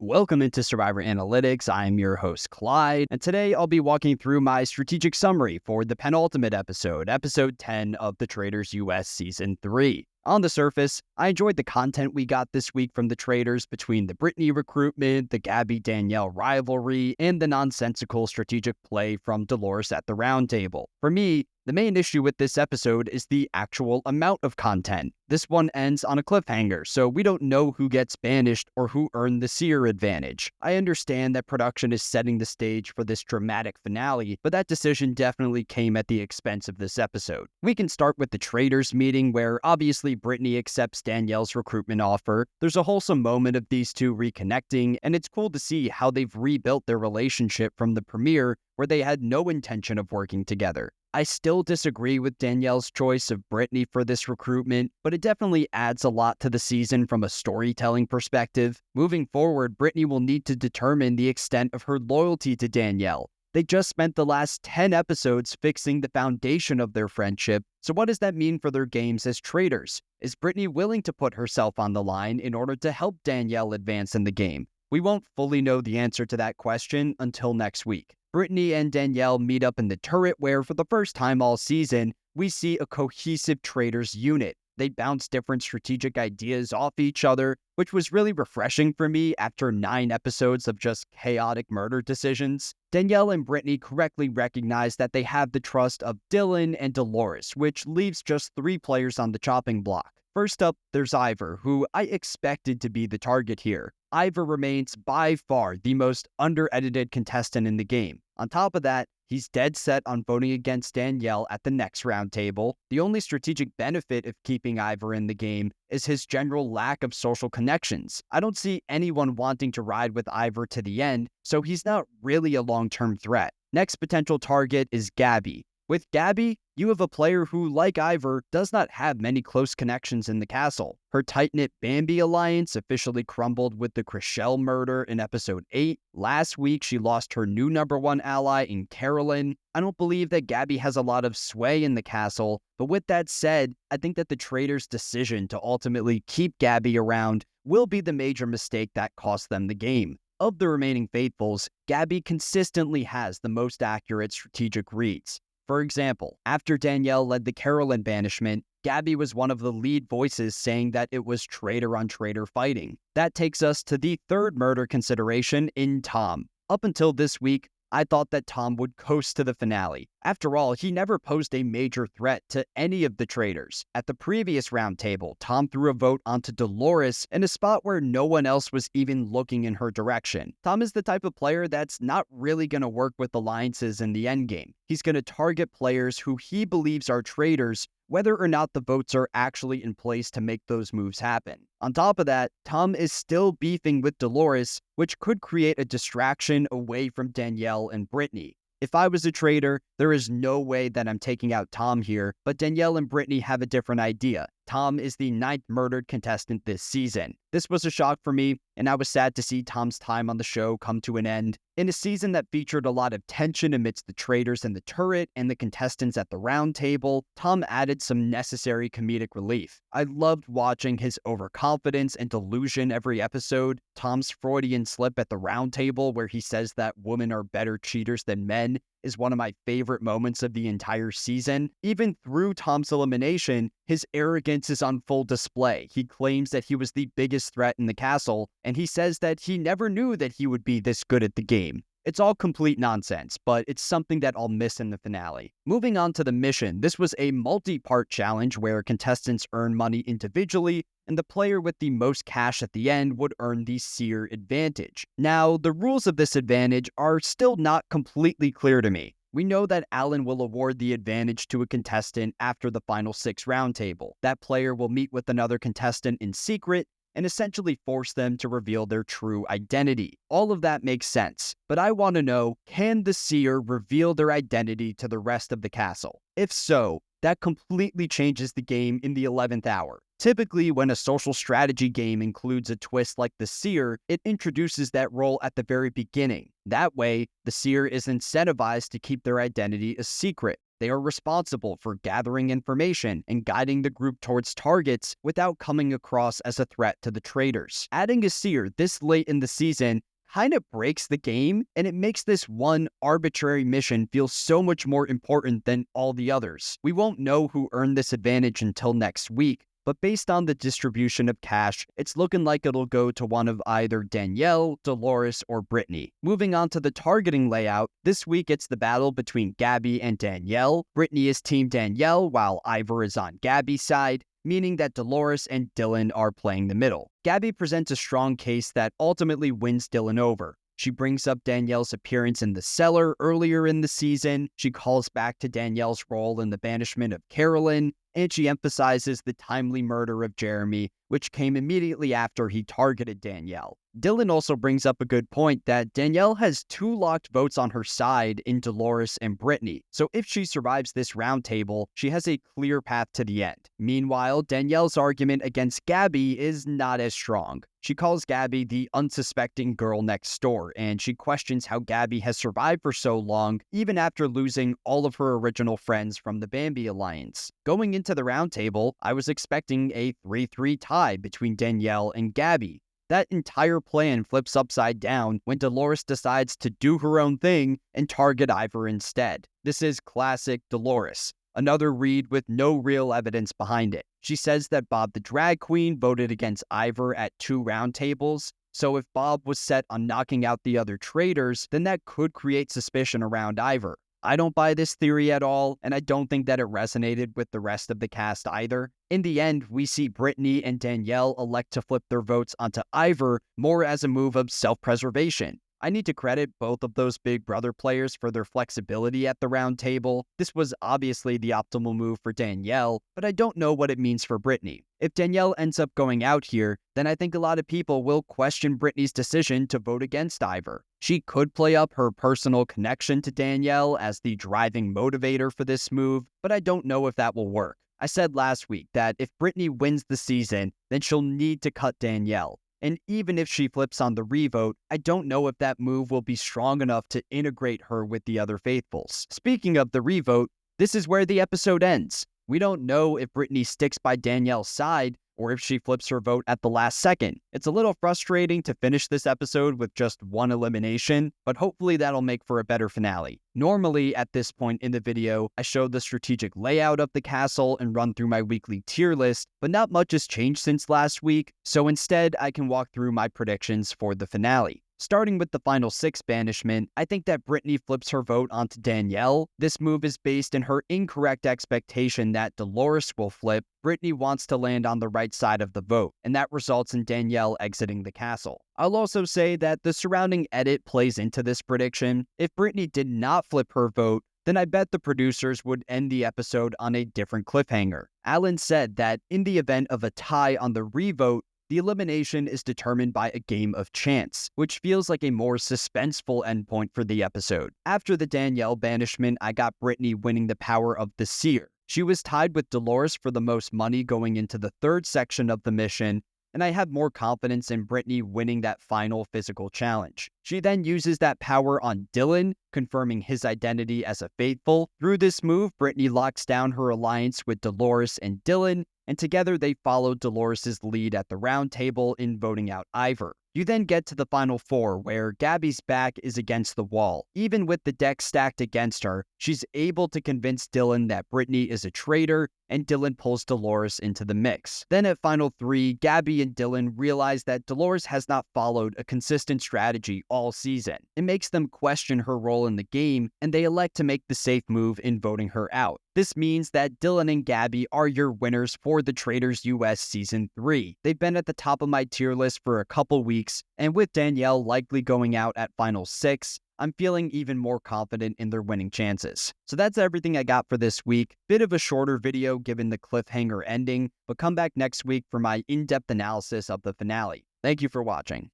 Welcome into Survivor Analytics. I'm your host, Clyde, and today I'll be walking through my strategic summary for the penultimate episode, episode 10 of the Traitors US Season 3. On the surface, I enjoyed the content we got this week from the Traitors between the Brittany recruitment, the Gabby-Danielle rivalry, and the nonsensical strategic play from Dolores at the roundtable. For me, the main issue with this episode is the actual amount of content. This one ends on a cliffhanger, so we don't know who gets banished or who earned the seer advantage. I understand that production is setting the stage for this dramatic finale, but that decision definitely came at the expense of this episode. We can start with the Traitors Meeting, where obviously Brittany accepts Danielle's recruitment offer. There's a wholesome moment of these two reconnecting, and it's cool to see how they've rebuilt their relationship from the premiere, where they had no intention of working together. I still disagree with Danielle's choice of Brittany for this recruitment, but it definitely adds a lot to the season from a storytelling perspective. Moving forward, Brittany will need to determine the extent of her loyalty to Danielle. They just spent the last 10 episodes fixing the foundation of their friendship, so what does that mean for their games as traitors? Is Brittany willing to put herself on the line in order to help Danielle advance in the game? We won't fully know the answer to that question until next week. Brittany and Danielle meet up in the turret where, for the first time all season, we see a cohesive Traitors unit. They bounce different strategic ideas off each other, which was really refreshing for me after 9 episodes of just chaotic murder decisions. Danielle and Brittany correctly recognize that they have the trust of Dylan and Dolores, which leaves just 3 players on the chopping block. First up, there's Ivor, who I expected to be the target here. Ivor remains by far the most under-edited contestant in the game. On top of that, he's dead set on voting against Danielle at the next roundtable. The only strategic benefit of keeping Ivor in the game is his general lack of social connections. I don't see anyone wanting to ride with Ivor to the end, so he's not really a long-term threat. Next potential target is Gabby. With Gabby, you have a player who, like Ivor, does not have many close connections in the castle. Her tight-knit Bambi alliance officially crumbled with the Chriselle murder in episode 8. Last week, she lost her new #1 ally in Carolyn. I don't believe that Gabby has a lot of sway in the castle, but with that said, I think that the Traitors' decision to ultimately keep Gabby around will be the major mistake that cost them the game. Of the remaining faithfuls, Gabby consistently has the most accurate strategic reads. For example, after Danielle led the Carolyn banishment, Gabby was one of the lead voices saying that it was traitor-on-traitor fighting. That takes us to the third murder consideration in Tom. Up until this week, I thought that Tom would coast to the finale. After all, he never posed a major threat to any of the traitors. At the previous roundtable, Tom threw a vote onto Dolores in a spot where no one else was even looking in her direction. Tom is the type of player that's not really going to work with alliances in the endgame. He's going to target players who he believes are traitors, whether or not the votes are actually in place to make those moves happen. On top of that, Tom is still beefing with Dolores, which could create a distraction away from Danielle and Brittany. If I was a traitor, there is no way that I'm taking out Tom here, but Danielle and Brittany have a different idea. Tom is the 9th murdered contestant this season. This was a shock for me, and I was sad to see Tom's time on the show come to an end. In a season that featured a lot of tension amidst the traitors in the turret and the contestants at the round table, Tom added some necessary comedic relief. I loved watching his overconfidence and delusion every episode. Tom's Freudian slip at the round table where he says that women are better cheaters than men is one of my favorite moments of the entire season. Even through Tom's elimination, his arrogance is on full display. He claims that he was the biggest threat in the castle, and he says that he never knew that he would be this good at the game. It's all complete nonsense, but it's something that I'll miss in the finale. Moving on to the mission, this was a multi-part challenge where contestants earn money individually, and the player with the most cash at the end would earn the seer advantage. Now, the rules of this advantage are still not completely clear to me. We know that Alan will award the advantage to a contestant after the final 6 roundtable. That player will meet with another contestant in secret and essentially force them to reveal their true identity. All of that makes sense, but I want to know, can the seer reveal their identity to the rest of the castle? If so, that completely changes the game in the 11th hour. Typically, when a social strategy game includes a twist like the seer, it introduces that role at the very beginning. That way, the seer is incentivized to keep their identity a secret. They are responsible for gathering information and guiding the group towards targets without coming across as a threat to the traitors. Adding a seer this late in the season kind of breaks the game, and it makes this one arbitrary mission feel so much more important than all the others. We won't know who earned this advantage until next week, but based on the distribution of cash, it's looking like it'll go to one of either Danielle, Dolores, or Brittany. Moving on to the targeting layout, this week it's the battle between Gabby and Danielle. Brittany is Team Danielle, while Ivor is on Gabby's side, meaning that Dolores and Dylan are playing the middle. Gabby presents a strong case that ultimately wins Dylan over. She brings up Danielle's appearance in the cellar earlier in the season, she calls back to Danielle's role in the banishment of Carolyn, and she emphasizes the timely murder of Jeremy, which came immediately after he targeted Danielle. Dylan also brings up a good point that Danielle has 2 locked votes on her side in Dolores and Brittany, so if she survives this roundtable, she has a clear path to the end. Meanwhile, Danielle's argument against Gabby is not as strong. She calls Gabby the unsuspecting girl next door, and she questions how Gabby has survived for so long, even after losing all of her original friends from the Bambi Alliance. Going into the roundtable, I was expecting a 3-3 tie between Danielle and Gabby. That entire plan flips upside down when Dolores decides to do her own thing and target Ivor instead. This is classic Dolores. Another read with no real evidence behind it. She says that Bob the Drag Queen voted against Ivor at 2 roundtables, so if Bob was set on knocking out the other traitors, then that could create suspicion around Ivor. I don't buy this theory at all, and I don't think that it resonated with the rest of the cast either. In the end, we see Brittany and Danielle elect to flip their votes onto Ivor more as a move of self-preservation. I need to credit both of those Big Brother players for their flexibility at the round table. This was obviously the optimal move for Danielle, but I don't know what it means for Brittany. If Danielle ends up going out here, then I think a lot of people will question Brittany's decision to vote against Ivor. She could play up her personal connection to Danielle as the driving motivator for this move, but I don't know if that will work. I said last week that if Brittany wins the season, then she'll need to cut Danielle. And even if she flips on the revote, I don't know if that move will be strong enough to integrate her with the other faithfuls. Speaking of the revote, this is where the episode ends. We don't know if Brittany sticks by Danielle's side or if she flips her vote at the last second. It's a little frustrating to finish this episode with just one elimination, but hopefully that'll make for a better finale. Normally, at this point in the video, I show the strategic layout of the castle and run through my weekly tier list, but not much has changed since last week, so instead I can walk through my predictions for the finale. Starting with the final 6 banishment, I think that Brittany flips her vote onto Danielle. This move is based in her incorrect expectation that Dolores will flip. Brittany wants to land on the right side of the vote, and that results in Danielle exiting the castle. I'll also say that the surrounding edit plays into this prediction. If Brittany did not flip her vote, then I bet the producers would end the episode on a different cliffhanger. Alan said that in the event of a tie on the revote, the elimination is determined by a game of chance, which feels like a more suspenseful endpoint for the episode. After the Danielle banishment, I got Brittany winning the power of the seer. She was tied with Dolores for the most money going into the 3rd section of the mission, and I have more confidence in Brittany winning that final physical challenge. She then uses that power on Dylan, confirming his identity as a faithful. Through this move, Brittany locks down her alliance with Dolores and Dylan, and together they follow Dolores' lead at the round table in voting out Ivor. You then get to the final 4, where Gabby's back is against the wall. Even with the deck stacked against her, she's able to convince Dylan that Brittany is a traitor, and Dylan pulls Dolores into the mix. Then at final 3, Gabby and Dylan realize that Dolores has not followed a consistent strategy all season. It makes them question her role in the game, and they elect to make the safe move in voting her out. This means that Dylan and Gabby are your winners for the Traitors US Season 3. They've been at the top of my tier list for a couple weeks, and with Danielle likely going out at final 6, I'm feeling even more confident in their winning chances. So that's everything I got for this week. Bit of a shorter video given the cliffhanger ending, but come back next week for my in-depth analysis of the finale. Thank you for watching.